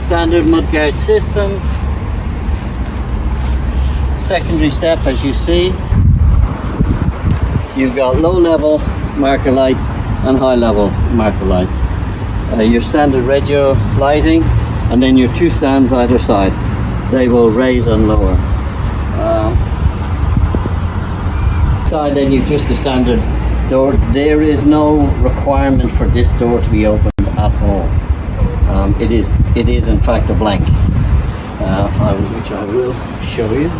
standard mudguard system. Secondary step, as you see, you've got low level marker lights and high level marker lights. Your standard radio lighting, and then your two stands either side. They will raise and lower. Side, then you've just a standard door. There is no requirement for this door to be opened at all. It is in fact a blank, which I will show you.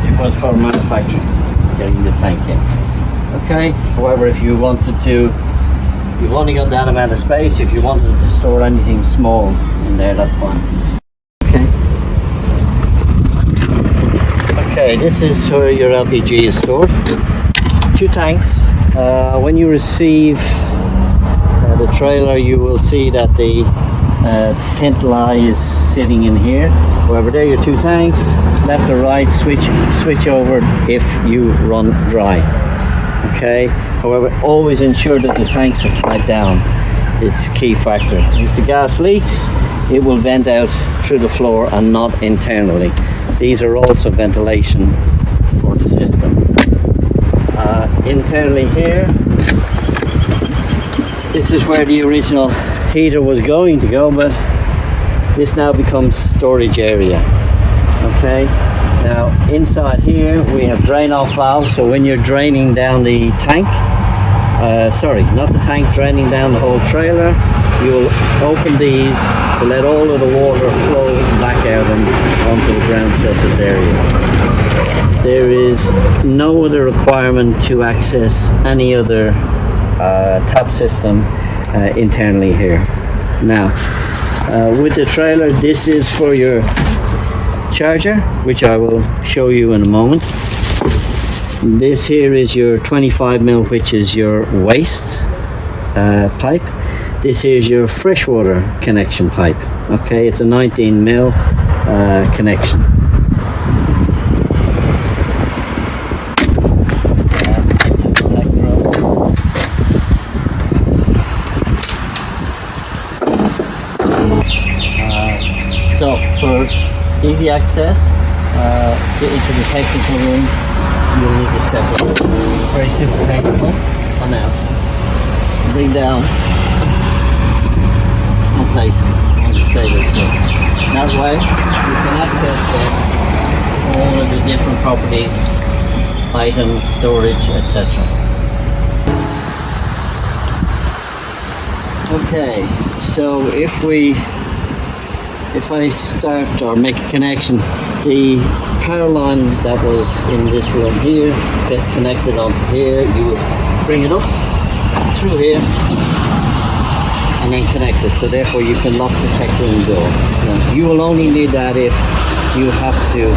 It was for manufacturing, getting the tank in. Okay. However, if you wanted to, you've only got that amount of space. If you wanted to store anything small in there, that's fine. Okay, this is where your LPG is stored. Two tanks. When you receive the trailer, you will see that the tent lie is sitting in here. However, there are your two tanks. Left or right, switch over if you run dry. Okay. However, always ensure that the tanks are tied down. It's a key factor. If the gas leaks, it will vent out through the floor and not internally. These are also ventilation for the system. Internally here, this is where the original heater was going to go, but this now becomes storage area. Okay. Now inside here we have drain off valves, so when you're draining down the tank, not the tank, draining down the whole trailer, you will open these to let all of the water flow back out and onto the ground surface area. There is no other requirement to access any other tap system internally here. Now, with the trailer, this is for your charger, which I will show you in a moment. This here is your 25mm, which is your waste pipe. This is your freshwater connection pipe. Okay, it's a 19mm connection. So for easy access into the technical room, you'll need to step up. Very simple technical. On out. Bring down and place it on the stable sill. That way you can access all of the different properties, items, storage, etc. Okay, so if I start or make a connection, the power line that was in this room here gets connected onto here. You will bring it up through here and then connect it, so therefore you can lock the tech room door. Now, you will only need that if you have to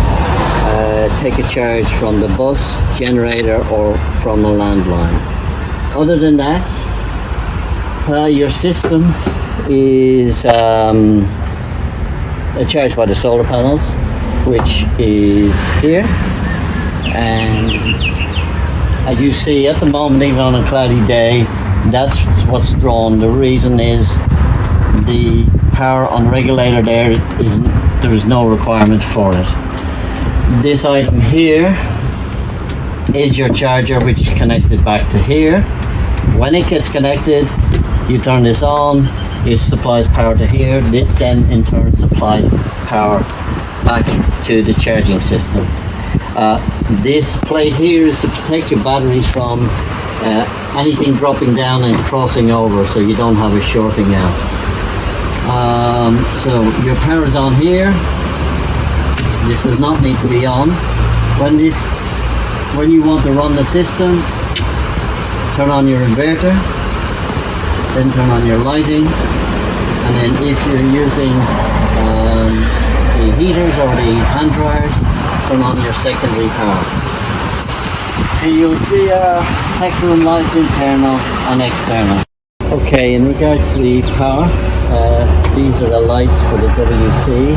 take a charge from the bus, generator, or from a landline. Other than that, your system is charged by the solar panels, which is here, and as you see at the moment, even on a cloudy day, that's what's drawn. The reason is the power on the regulator there is no requirement for it. This item here is your charger, which is connected back to here. When it gets connected, you turn this on, it supplies power to here. This then in turn supplies power back to the charging system. This plate here is to protect your batteries from anything dropping down and crossing over, so you don't have a shorting out. So your power is on here. This does not need to be on. When you want to run the system, turn on your inverter, then turn on your lighting, and then if you're using the heaters or the hand dryers, turn on your secondary power. And you'll see tech room lights, internal and external. Okay, in regards to the power, these are the lights for the WC.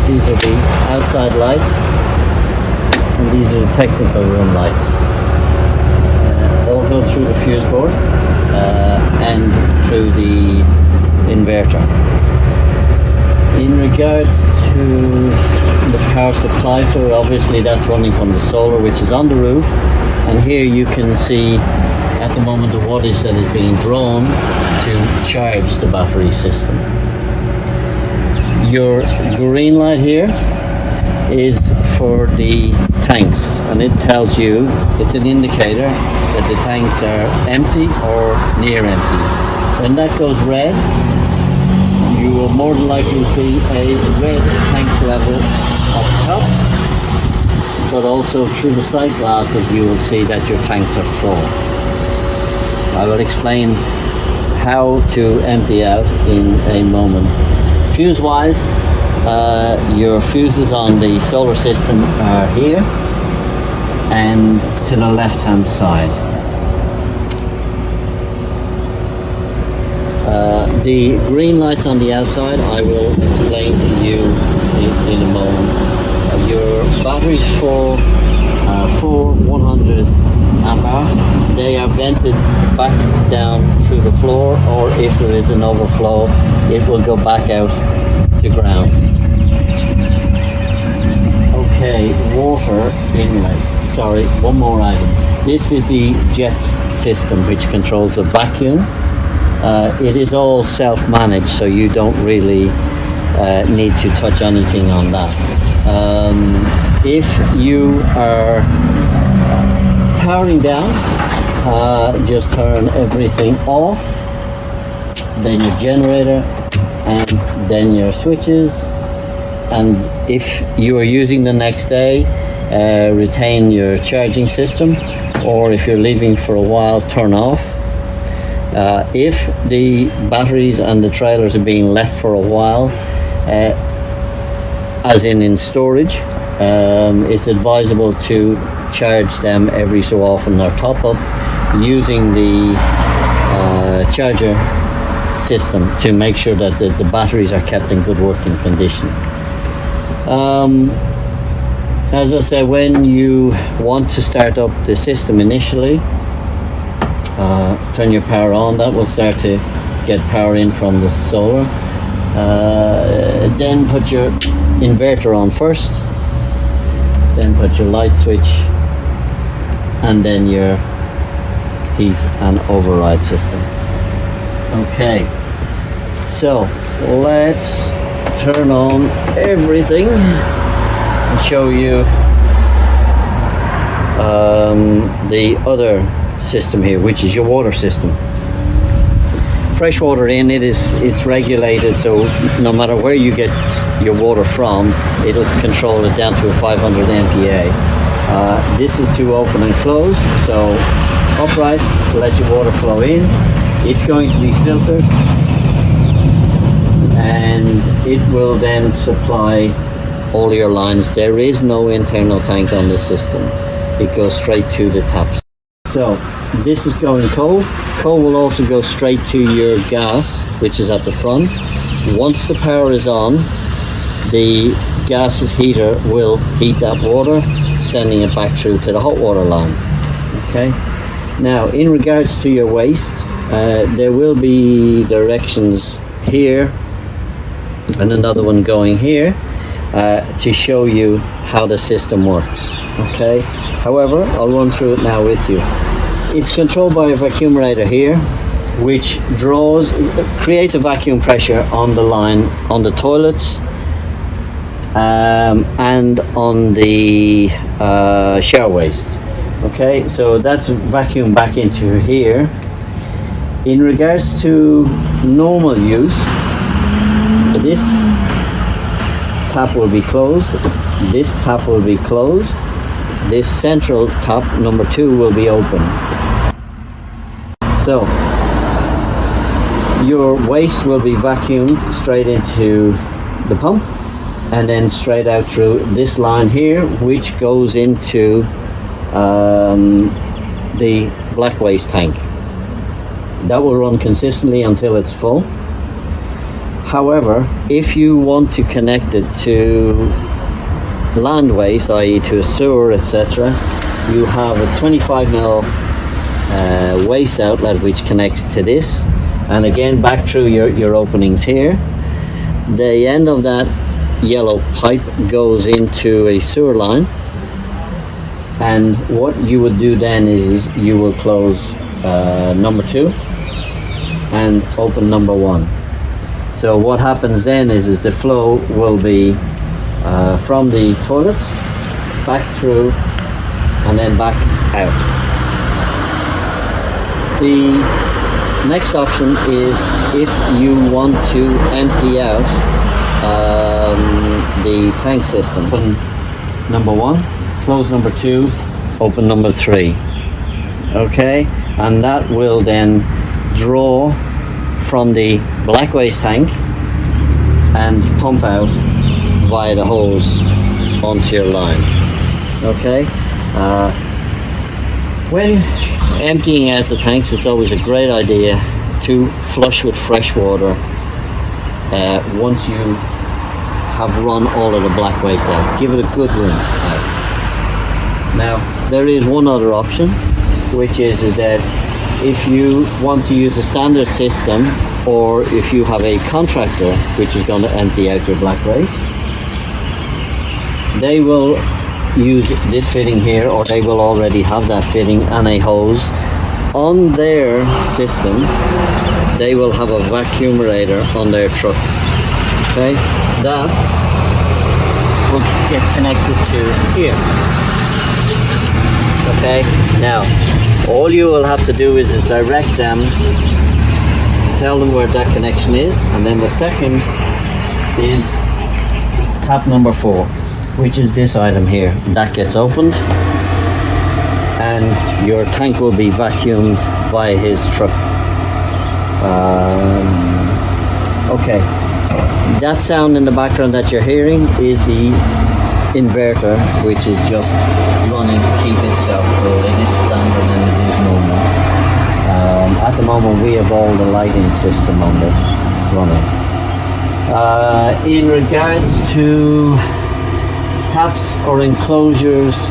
These are the outside lights, and these are the technical room lights. all go through the fuse board and through the inverter. In regards to the power supply for, obviously that's running from the solar, which is on the roof, and here you can see at the moment the wattage that is being drawn to charge the battery system. Your green light here is for the tanks, and it tells you, it's an indicator that the tanks are empty or near empty. When that goes red, you will more than likely see a red tank level up top, but also through the sight glasses you will see that your tanks are full. I will explain how to empty out in a moment. Fuse wise, your fuses on the solar system are here and to the left hand side. The green lights on the outside I will explain to you in a moment. Your batteries for 100 amp hour, they are vented back down through the floor, or if there is an overflow it will go back out to ground. Okay, water inlet. Sorry, one more item. This is the JETS system which controls the vacuum. It is all self-managed, so you don't really need to touch anything on that. If you are powering down, just turn everything off, then your generator, and then your switches. And if you are using the next day, retain your charging system, or if you're leaving for a while, turn off. If the batteries and the trailers are being left for a while, as in storage, it's advisable to charge them every so often or top up using the charger system to make sure that the batteries are kept in good working condition. As I said, when you want to start up the system initially, turn your power on, that will start to get power in from the solar. Then put your inverter on first, then put your light switch, and then your heat and override system. Okay, so let's turn on everything and show you the other system here, which is your water system. Fresh water in, it's regulated, so no matter where you get your water from, it'll control it down to a 500 MPa. This is to open and close, so upright, let your water flow in. It's going to be filtered, and it will then supply all your lines. There is no internal tank on this system. It goes straight to the taps. So this is going cold. Cold will also go straight to your gas, which is at the front. Once the power is on, the gas heater will heat that water, sending it back through to the hot water line. Okay. Now, in regards to your waste, there will be directions here and another one going here to show you how the system works. Okay. However, I'll run through it now with you. It's controlled by a vacuumerator here, which creates a vacuum pressure on the line, on the toilets, and on the shower waste. Okay, so that's vacuum back into here. In regards to normal use, this tap will be closed, this tap will be closed, this central tap, number 2, will be open. So your waste will be vacuumed straight into the pump and then straight out through this line here, which goes into the black waste tank. That will run consistently until it's full. However, if you want to connect it to land waste, i.e. to a sewer, etc., you have a 25 ml waste outlet which connects to this, and again back through your openings here. The end of that yellow pipe goes into a sewer line, and what you would do then is you will close number 2 and open number 1. So what happens then is the flow will be from the toilets back through and then back out. The next option is if you want to empty out the tank system. Open number 1, close number 2, open number 3. Okay, and that will then draw from the black waste tank and pump out via the hose onto your line. Okay, when emptying out the tanks, it's always a great idea to flush with fresh water once you have run all of the black waste out. Give it a good rinse out. Now there is one other option, which is that if you want to use a standard system, or if you have a contractor which is going to empty out your black waste, they will use this fitting here, or they will already have that fitting and a hose on their system. They will have a vacuumerator on their truck. Okay, that will get connected to here. Okay, now all you will have to do is direct them, tell them where that connection is, and then the second is tap number 4, which is this item here. That gets opened and your tank will be vacuumed via his truck. Okay, that sound in the background that you're hearing is the inverter, which is just running to keep itself cool. It is standard and it is normal. At the moment we have all the lighting system on this running. In regards to taps or enclosures,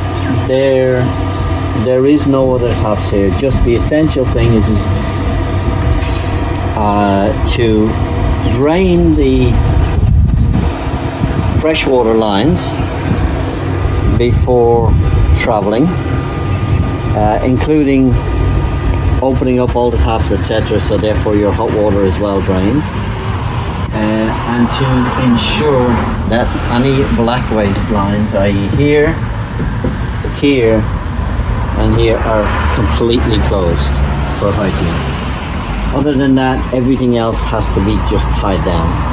there is no other taps here. Just the essential thing is to drain the freshwater lines before traveling, including opening up all the taps, etc., so therefore your hot water is well drained, and to ensure that any black waste lines, i.e. here, here and here, are completely closed for hygiene. Other than that, everything else has to be just tied down.